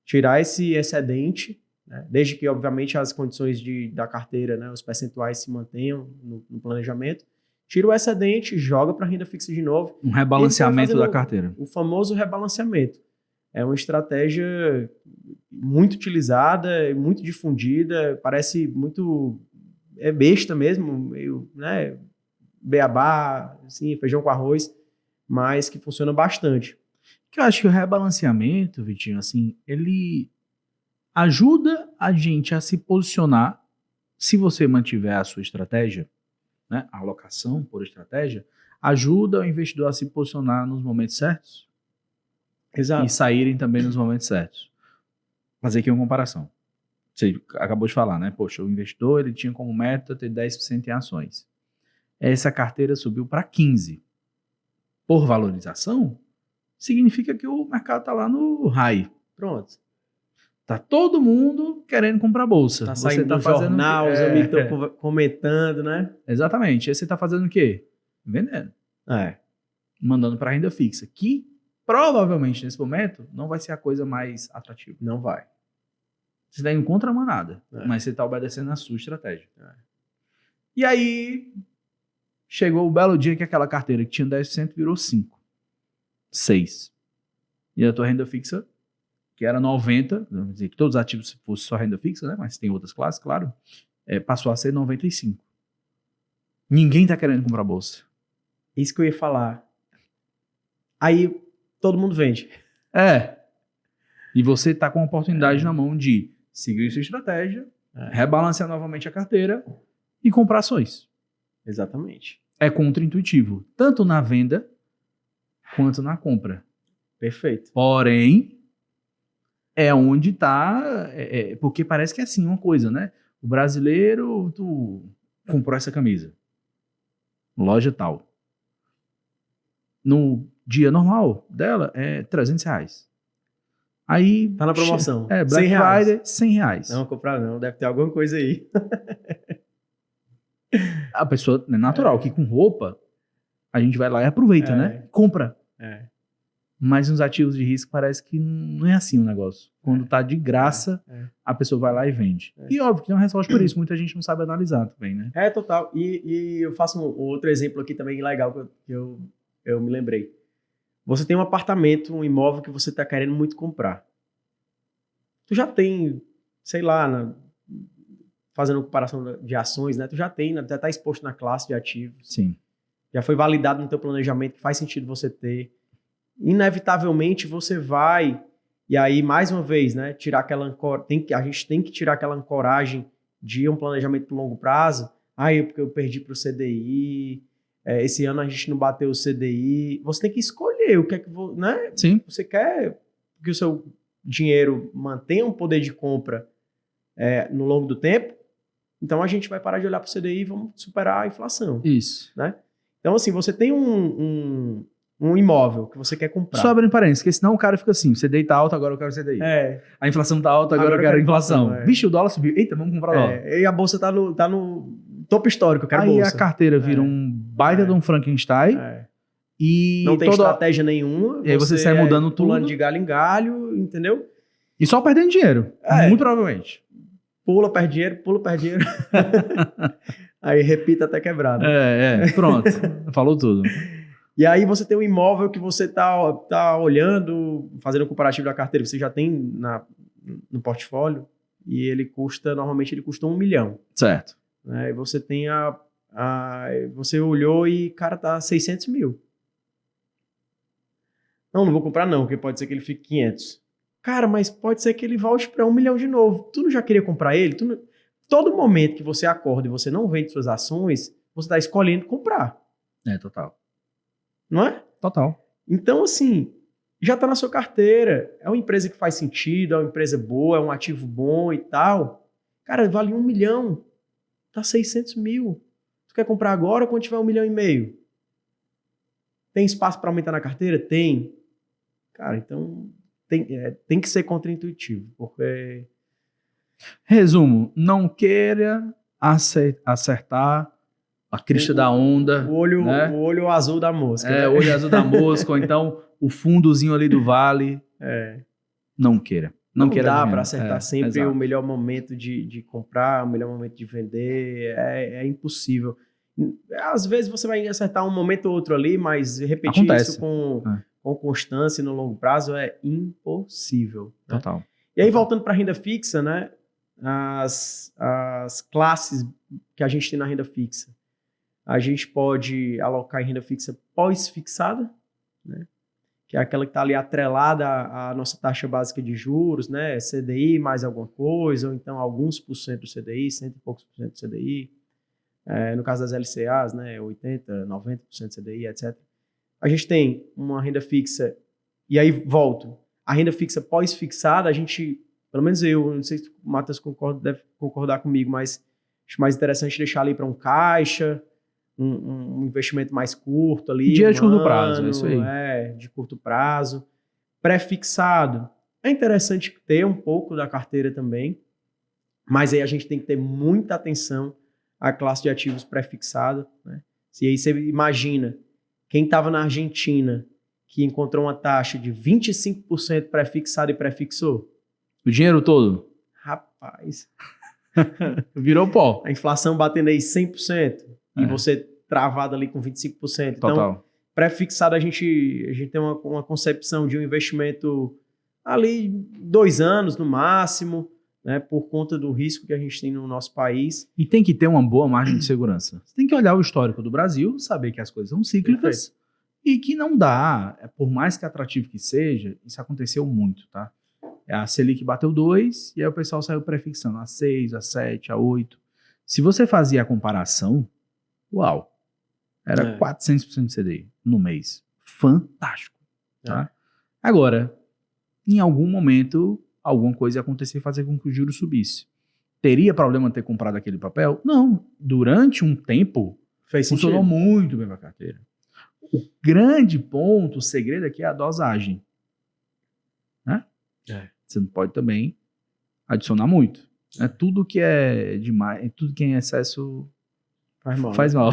tirar esse excedente, né? Desde que, obviamente, as condições da carteira, né, os percentuais se mantenham no planejamento. Tira o excedente, joga para a renda fixa de novo. Um rebalanceamento da carteira. O famoso rebalanceamento. É uma estratégia muito utilizada, muito difundida, parece muito... besta mesmo, meio, né, beabá, assim, feijão com arroz, mas que funciona bastante. Que eu acho que o rebalanceamento, Vitinho, assim, ele ajuda a gente a se posicionar, se você mantiver a sua estratégia, né, a alocação por estratégia, ajuda o investidor a se posicionar nos momentos certos. Exato. E saírem também nos momentos certos. Fazer aqui uma comparação. Você acabou de falar, né? Poxa, o investidor ele tinha como meta ter 10% em ações. Essa carteira subiu para 15%. Por valorização, significa que o mercado está lá no high. Pronto. Tá todo mundo querendo comprar bolsa. Tá saindo no jornal, os amigos estão comentando, né? Exatamente. Aí você tá fazendo o quê? Vendendo. Mandando para renda fixa, que provavelmente nesse momento não vai ser a coisa mais atrativa. Não vai. Você está indo contra a manada, mas você está obedecendo a sua estratégia. E aí, chegou o belo dia que aquela carteira que tinha 10% virou 5%, 6%. E a tua renda fixa, que era 90%, vamos dizer que todos os ativos fossem só renda fixa, né? Mas tem outras classes, claro, passou a ser 95%. Ninguém tá querendo comprar bolsa. Isso que eu ia falar. Aí todo mundo vende. E você tá com a oportunidade na mão de seguir sua estratégia, rebalancear novamente a carteira e comprar ações. Exatamente. É contra-intuitivo, tanto na venda quanto na compra. Perfeito. Porém, é onde tá... porque parece que é assim uma coisa, né? O brasileiro, tu comprou essa camisa. Loja tal. No dia normal dela é R$300. Aí... Tá na promoção. Black R$100. Friday, R$100. Não, comprar não. Deve ter alguma coisa aí. A pessoa, é natural que com roupa, a gente vai lá e aproveita, né? Compra. Mas nos ativos de risco parece que não é assim o negócio. Quando tá de graça, a pessoa vai lá e vende. E óbvio que tem uma resposta por isso. Muita gente não sabe analisar também, né? Total. E eu faço um outro exemplo aqui também legal que eu me lembrei. Você tem um apartamento, um imóvel que você tá querendo muito comprar. Tu já tem, sei lá, fazendo comparação de ações, né? Tu já tá exposto na classe de ativos. Sim. Já foi validado no teu planejamento que faz sentido você ter. Inevitavelmente você vai, e aí mais uma vez, né, tirar aquela a gente tem que tirar aquela ancoragem de um planejamento de longo prazo. Porque eu perdi para o CDI, esse ano a gente não bateu o CDI. Você tem que escolher o que é que né? Sim. Você quer que o seu dinheiro mantenha um poder de compra no longo do tempo, então a gente vai parar de olhar para o CDI e vamos superar a inflação. Isso. Né? Então, assim, você tem um imóvel que você quer comprar. Só abrindo parênteses, porque senão o cara fica assim, o CDI tá alto, agora eu quero CDI. A inflação tá alta, agora eu quero inflação. Vixe, o dólar subiu. Eita, vamos comprar dólar. E a bolsa tá no topo histórico, eu quero aí bolsa. A carteira vira um baita de um Frankenstein. E não tem estratégia nenhuma. E aí você sai mudando tudo. Pulando de galho em galho, entendeu? E só perdendo dinheiro. Muito provavelmente. Pula, perde dinheiro. Aí repita até quebrado. Pronto. Falou tudo. E aí você tem um imóvel que você tá olhando, fazendo um comparativo da carteira, você já tem no portfólio, e normalmente ele custa 1 milhão. Certo. Né? E você tem você olhou e, cara, tá 600 mil. Não vou comprar não, porque pode ser que ele fique 500. Cara, mas pode ser que ele volte para 1 milhão de novo. Tu não já queria comprar ele? Todo momento que você acorda e você não vende suas ações, você tá escolhendo comprar. Total. Não é? Total. Então, assim, já tá na sua carteira. É uma empresa que faz sentido, é uma empresa boa, é um ativo bom e tal. Cara, vale 1 milhão. Tá 600 mil. Tu quer comprar agora quando tiver 1,5 milhão? Tem espaço para aumentar na carteira? Tem. Cara, então tem que ser contra-intuitivo, porque... Resumo, não queira acertar a crista da onda. O olho, né? O olho azul da mosca. O olho azul da mosca, ou então o fundozinho ali do vale. Não queira. Não dá para acertar sempre o melhor momento de comprar, o melhor momento de vender. É impossível. Às vezes você vai acertar um momento ou outro ali, mas repetir isso com constância no longo prazo é impossível. Total. Né? E aí, voltando para a renda fixa, né? As classes que a gente tem na renda fixa. A gente pode alocar em renda fixa pós-fixada, né? Que é aquela que está ali atrelada à nossa taxa básica de juros, né? CDI mais alguma coisa, ou então alguns por cento do CDI, 100 e poucos por cento do CDI. No caso das LCAs, né? 80%, 90% do CDI, etc. A gente tem uma renda fixa, e aí volto, a renda fixa pós-fixada, a gente, pelo menos eu, não sei se o Matheus deve concordar comigo, mas acho mais interessante deixar ali para um caixa, um investimento mais curto ali. Dia de curto prazo, é isso aí. De curto prazo. Pré-fixado, é interessante ter um pouco da carteira também, mas aí a gente tem que ter muita atenção à classe de ativos pré-fixada, né? E aí você imagina, quem estava na Argentina, que encontrou uma taxa de 25% pré-fixado e pré-fixou. O dinheiro todo? Rapaz. Virou pó. A inflação batendo aí 100%. E você travado ali com 25%. Total. Então, pré-fixado a gente tem uma concepção de um investimento ali 2 anos no máximo, né, por conta do risco que a gente tem no nosso país. E tem que ter uma boa margem de segurança. Você tem que olhar o histórico do Brasil, saber que as coisas são cíclicas e que não dá, por mais que atrativo que seja, isso aconteceu muito, tá? A Selic bateu 2 e aí o pessoal saiu prefixando a 6, a 7, a 8. Se você fazia a comparação, uau, era 400% de CDI no mês. Fantástico, tá? Agora, em algum momento, alguma coisa ia acontecer e fazer com que o juro subisse. Teria problema ter comprado aquele papel? Não. Durante um tempo, funcionou muito bem para a carteira. O grande ponto, o segredo aqui é a dosagem. Né? Você não pode também adicionar muito. Né? Tudo que é demais, tudo que é em excesso faz mal. Faz mal.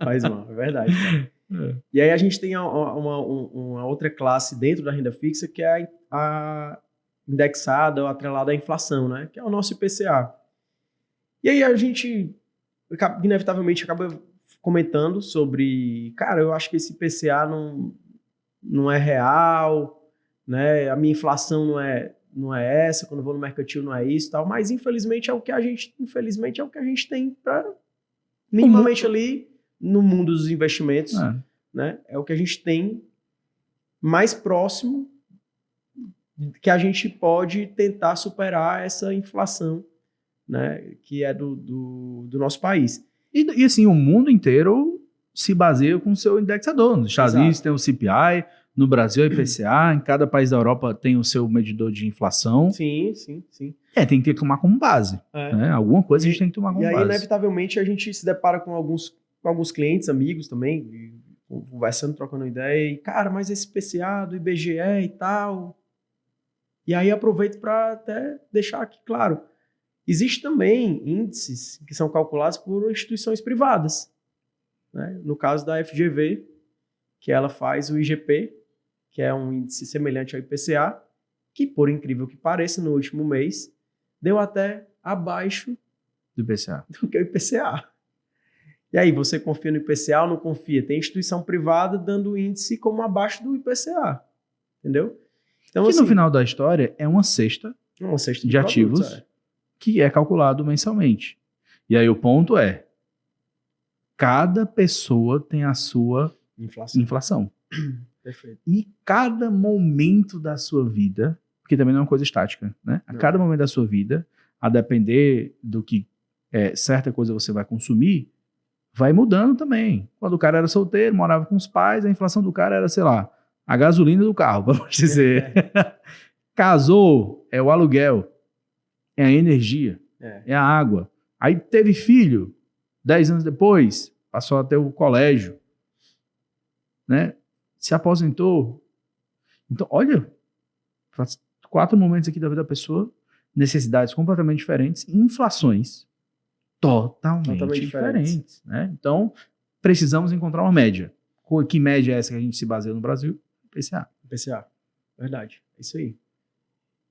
Faz mal, é verdade. Cara. E aí a gente tem uma outra classe dentro da renda fixa que é a indexada ou atrelada à inflação, né? Que é o nosso IPCA. E aí a gente inevitavelmente acaba comentando sobre, cara, eu acho que esse IPCA não é real, né? A minha inflação não é essa, quando eu vou no mercantil não é isso, tal, mas infelizmente é o que a gente tem para minimamente ali no mundo dos investimentos, né? É o que a gente tem mais próximo que a gente pode tentar superar essa inflação, né? Que é do nosso país. E assim, o mundo inteiro se baseia com o seu indexador. Nos Estados Unidos tem o CPI, no Brasil é o IPCA, em cada país da Europa tem o seu medidor de inflação. Sim. Tem que tomar como base. Né? Alguma coisa a gente tem que tomar como base. E aí, inevitavelmente, a gente se depara com alguns clientes, amigos também, conversando, trocando ideia, e, cara, mas esse IPCA do IBGE e tal. E aí aproveito para até deixar aqui claro, existe também índices que são calculados por instituições privadas. Né? No caso da FGV, que ela faz o IGP, que é um índice semelhante ao IPCA, que, por incrível que pareça, no último mês, deu até abaixo do IPCA. Do que o IPCA. E aí, você confia no IPCA ou não confia? Tem instituição privada dando índice como abaixo do IPCA. Entendeu? Então, que assim, no final da história é uma cesta de produtos, ativos que é calculado mensalmente. E aí o ponto é, cada pessoa tem a sua inflação. Perfeito. E cada momento da sua vida, porque também não é uma coisa estática, né? A cada momento da sua vida, a depender do que certa coisa você vai consumir, vai mudando também. Quando o cara era solteiro, morava com os pais, a inflação do cara era, sei lá, a gasolina do carro, vamos dizer. Casou, é o aluguel, é a energia, é a água. Aí teve filho, 10 anos depois, passou até o colégio, né? Se aposentou. Então, olha, 4 momentos aqui da vida da pessoa, necessidades completamente diferentes, inflações totalmente diferentes. Né? Então, precisamos encontrar uma média. Que média é essa que a gente se baseia no Brasil? IPCA. IPCA, verdade, é isso aí.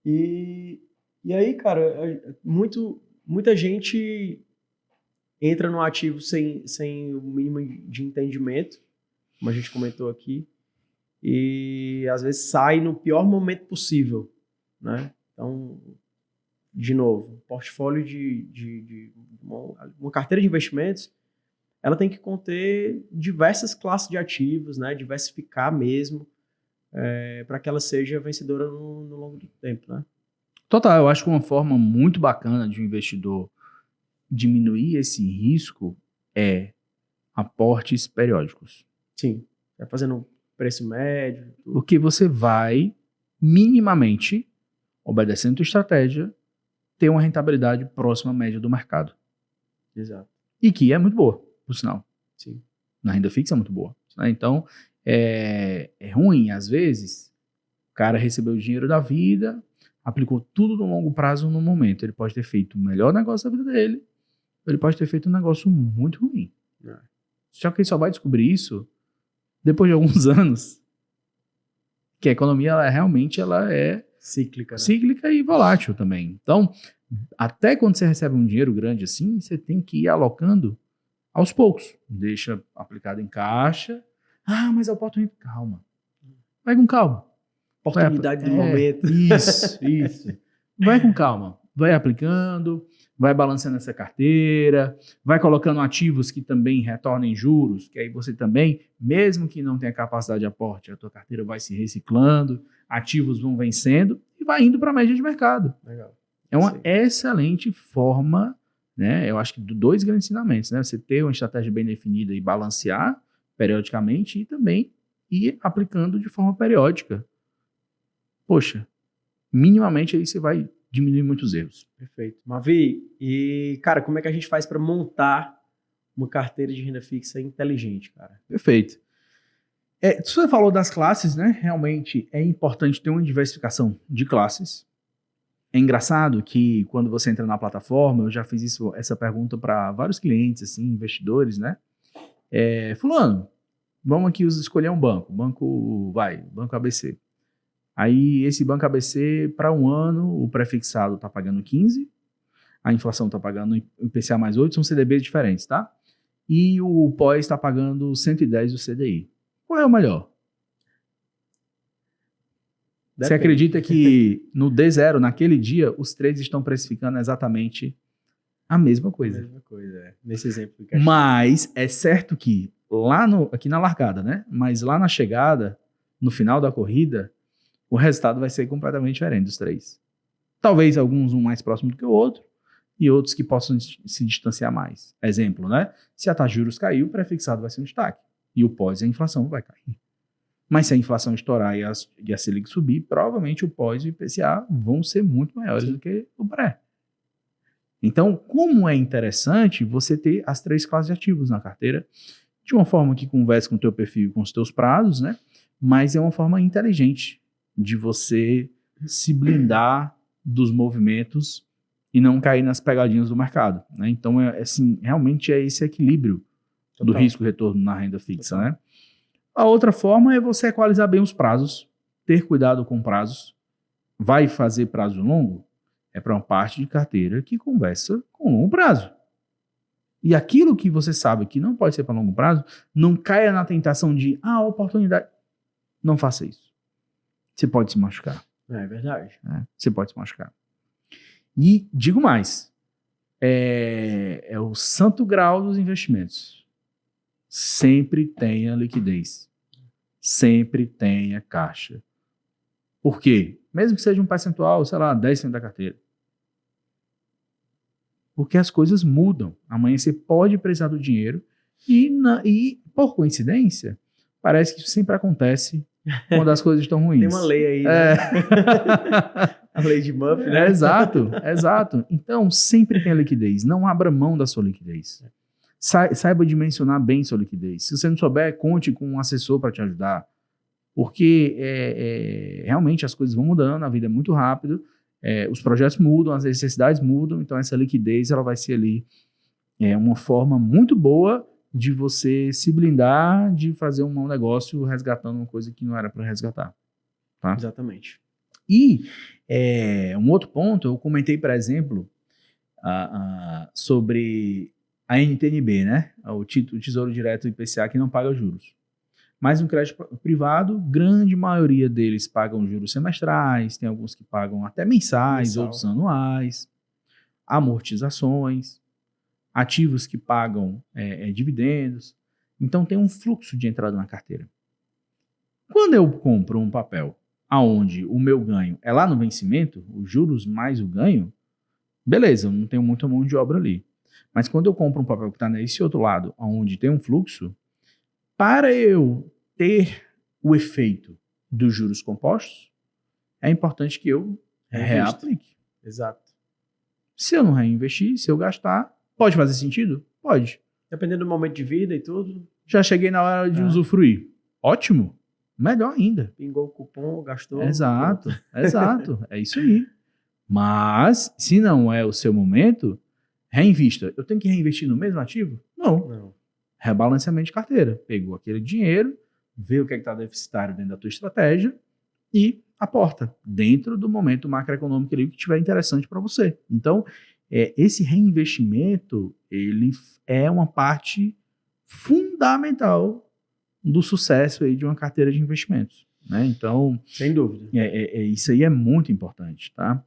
E aí, cara, muita gente entra no ativo sem o mínimo de entendimento, como a gente comentou aqui, e às vezes sai no pior momento possível, né? Então, de novo, portfólio de uma carteira de investimentos, ela tem que conter diversas classes de ativos, né? Diversificar mesmo, para que ela seja vencedora no longo do tempo, né? Total, eu acho que uma forma muito bacana de um investidor diminuir esse risco é aportes periódicos. Sim, vai fazendo preço médio. Tudo. Porque você vai, minimamente, obedecendo a tua estratégia, ter uma rentabilidade próxima à média do mercado. Exato. E que é muito boa, por sinal. Sim. Na renda fixa é muito boa. Né? Então, é ruim, às vezes, o cara recebeu o dinheiro da vida, aplicou tudo no longo prazo no momento. Ele pode ter feito o melhor negócio da vida dele, ou ele pode ter feito um negócio muito ruim. Só que ele só vai descobrir isso depois de alguns anos, que a economia ela é cíclica, né? Cíclica e volátil também. Então, até quando você recebe um dinheiro grande assim, você tem que ir alocando aos poucos. Deixa aplicado em caixa. Ah, mas é oportunidade. Calma. Vai com calma. Oportunidade do momento. Isso. vai com calma. Vai aplicando, vai balanceando essa carteira, vai colocando ativos que também retornem juros, que aí você também, mesmo que não tenha capacidade de aporte, a tua carteira vai se reciclando, ativos vão vencendo e vai indo para a média de mercado. Legal. É uma Sim. excelente forma, né? Eu acho que dois grandes ensinamentos, né? Você ter uma estratégia bem definida e balancear periodicamente e também ir aplicando de forma periódica. Poxa, minimamente aí você vai diminuir muitos erros. Perfeito. Mavi, e, cara, como é que a gente faz para montar uma carteira de renda fixa inteligente, cara? Perfeito. Você falou das classes, né? Realmente é importante ter uma diversificação de classes. É engraçado que quando você entra na plataforma, eu já fiz essa pergunta para vários clientes, assim, investidores, né? Fulano, vamos aqui escolher um banco. Banco ABC. Aí esse banco ABC, para um ano, o prefixado está pagando 15, a inflação está pagando IPCA mais 8, são CDBs diferentes, tá? E o pós está pagando 110 do CDI. Qual é o melhor? Depende. Você acredita que no D0, naquele dia, os três estão precificando exatamente a mesma coisa? A mesma coisa, nesse exemplo. Mas é certo que aqui na largada, né? Mas lá na chegada, no final da corrida, o resultado vai ser completamente diferente dos três. Talvez alguns um mais próximo do que o outro e outros que possam se distanciar mais. Exemplo, né? Se a taxa de juros cair, o prefixado vai ser um destaque e o pós, a inflação vai cair. Mas se a inflação estourar e a Selic subir, provavelmente o pós e o IPCA vão ser muito maiores do que o pré. Então, como é interessante você ter as três classes de ativos na carteira, de uma forma que converse com o teu perfil e com os teus prazos, né? Mas é uma forma inteligente de você se blindar dos movimentos e não cair nas pegadinhas do mercado, né? Então, assim, realmente é esse equilíbrio do risco-retorno na renda fixa, né? A outra forma é você equalizar bem os prazos, ter cuidado com prazos. Vai fazer prazo longo? É para uma parte de carteira que conversa com longo prazo. E aquilo que você sabe que não pode ser para longo prazo, não caia na tentação de, oportunidade. Não faça isso. Você pode se machucar. É verdade. Você pode se machucar. E digo mais, é o santo grau dos investimentos. Sempre tenha liquidez. Sempre tenha caixa. Por quê? Mesmo que seja um percentual, sei lá, 10% da carteira. Porque as coisas mudam. Amanhã você pode precisar do dinheiro e por coincidência, parece que isso sempre acontece quando as coisas estão ruins. Tem uma lei aí, né? A lei de Murphy, né? Exato. Então, sempre tenha liquidez. Não abra mão da sua liquidez. Saiba dimensionar bem sua liquidez. Se você não souber, conte com um assessor para te ajudar. Porque realmente as coisas vão mudando, a vida é muito rápido, os projetos mudam, as necessidades mudam, então essa liquidez ela vai ser ali uma forma muito boa de você se blindar de fazer um mau negócio resgatando uma coisa que não era para resgatar. Tá? Exatamente. E um outro ponto, eu comentei, por exemplo, sobre a NTNB, né? O Tesouro Direto IPCA que não paga juros. Mas no crédito privado, grande maioria deles pagam juros semestrais, tem alguns que pagam até mensais, outros anuais, amortizações, ativos que pagam dividendos. Então tem um fluxo de entrada na carteira. Quando eu compro um papel aonde o meu ganho é lá no vencimento, os juros mais o ganho, beleza, eu não tenho muita mão de obra ali. Mas quando eu compro um papel que está nesse outro lado, onde tem um fluxo, para eu ter o efeito dos juros compostos, é importante que eu reaplique. Exato. Se eu não reinvestir, se eu gastar, pode fazer sentido? Pode. Dependendo do momento de vida e tudo. Já cheguei na hora de usufruir. Ótimo. Melhor ainda. Pingou o cupom, gastou. Exato. É isso aí. Mas, se não é o seu momento, reinvista. Eu tenho que reinvestir no mesmo ativo? Não. Rebalanceamento de carteira. Pegou aquele dinheiro, vê o que está deficitário dentro da tua estratégia e aporta dentro do momento macroeconômico ali que estiver interessante para você. Então, esse reinvestimento, ele é uma parte fundamental do sucesso aí de uma carteira de investimentos, né? Então, sem dúvida. Isso aí é muito importante, tá?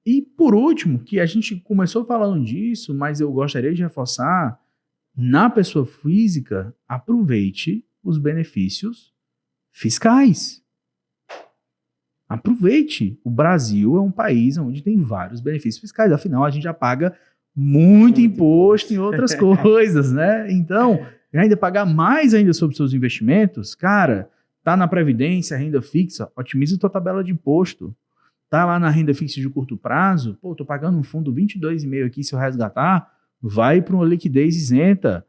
E por último, que a gente começou falando disso, mas eu gostaria de reforçar, na pessoa física, aproveite os benefícios fiscais. Aproveite. O Brasil é um país onde tem vários benefícios fiscais. Afinal, a gente já paga muito imposto em outras coisas, né? Então, ainda pagar mais ainda sobre seus investimentos, cara, tá na Previdência, renda fixa, otimiza a tua tabela de imposto. Tá lá na renda fixa de curto prazo, pô, tô pagando um fundo 22,5 aqui, se eu resgatar, vai para uma liquidez isenta.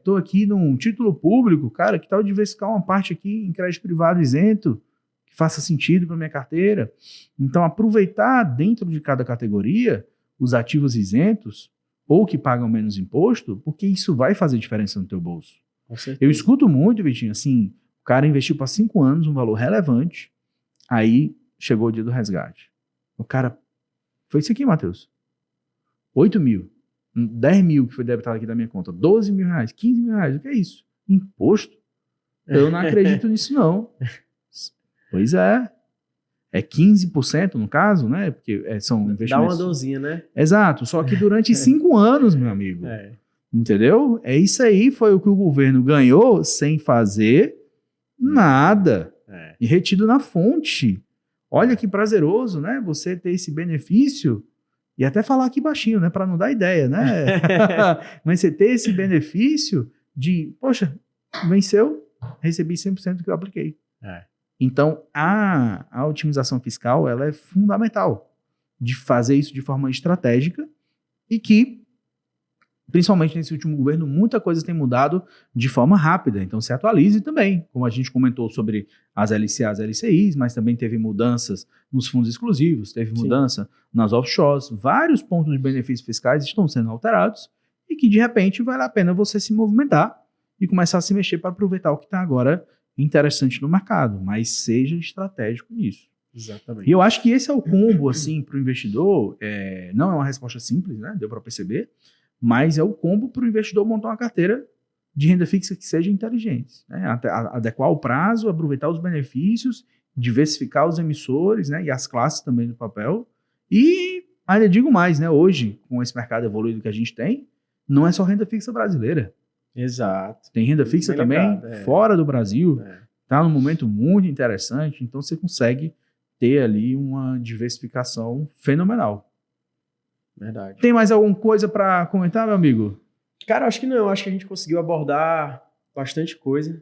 Tô aqui num título público, cara, que tal diversificar uma parte aqui em crédito privado isento, que faça sentido para minha carteira. Então, aproveitar dentro de cada categoria os ativos isentos ou que pagam menos imposto, porque isso vai fazer diferença no teu bolso. Com certeza. Eu escuto muito, Vitinho, assim, o cara investiu para 5 anos um valor relevante, aí chegou o dia do resgate. O cara, foi isso aqui, Matheus, 8 mil, 10 mil que foi debitado aqui da minha conta, 12 mil reais, 15 mil reais, o que é isso? Imposto? Eu não acredito nisso não. Pois é 15% no caso, né? Porque são investimentos... Dá uma dorzinha, né? Exato, só que durante 5 anos, meu amigo. Entendeu? Isso aí foi o que o governo ganhou sem fazer nada. E retido na fonte. Olha que prazeroso, né? Você ter esse benefício e até falar aqui baixinho, né? Para não dar ideia, né? Mas você ter esse benefício de, poxa, venceu, recebi 100% do que eu apliquei. Então, a otimização fiscal, ela é fundamental de fazer isso de forma estratégica e que, principalmente nesse último governo, muita coisa tem mudado de forma rápida. Então, se atualize também, como a gente comentou sobre as LCAs, as LCIs, mas também teve mudanças nos fundos exclusivos, teve mudança nas offshores, vários pontos de benefícios fiscais estão sendo alterados e que, de repente, vale a pena você se movimentar e começar a se mexer para aproveitar o que está agora interessante no mercado, mas seja estratégico nisso. Exatamente. E eu acho que esse é o combo, assim, para o investidor, não é uma resposta simples, né? Deu para perceber, mas é o combo para o investidor montar uma carteira de renda fixa que seja inteligente, né? Adequar o prazo, aproveitar os benefícios, diversificar os emissores, né? E as classes também do papel. E ainda digo mais, né? Hoje, com esse mercado evoluído que a gente tem, não é só renda fixa brasileira. Exato. Tem renda fixa bem também lembrado, fora do Brasil. Está num momento muito interessante, então você consegue ter ali uma diversificação fenomenal. Verdade. Tem mais alguma coisa para comentar, meu amigo? Cara, acho que não. Acho que a gente conseguiu abordar bastante coisa.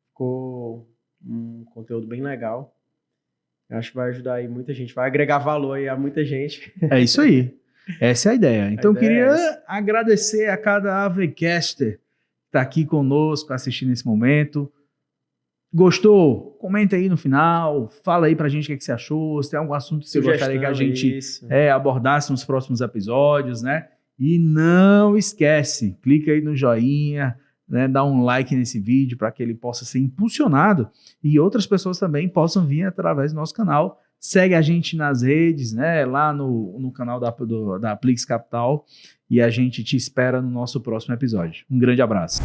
Ficou um conteúdo bem legal. Acho que vai ajudar aí muita gente. Vai agregar valor aí a muita gente. É isso aí. Essa é a ideia. Então, eu queria é agradecer a cada AVCaster que está aqui conosco, assistindo nesse momento. Gostou? Comenta aí no final. Fala aí pra gente o que você achou. Se tem algum assunto que você gostaria que a gente abordasse nos próximos episódios, né? E não esquece, clica aí no joinha, né? Dá um like nesse vídeo para que ele possa ser impulsionado e outras pessoas também possam vir através do nosso canal. Segue a gente nas redes, né? Lá no canal da Aplix Capital e a gente te espera no nosso próximo episódio. Um grande abraço.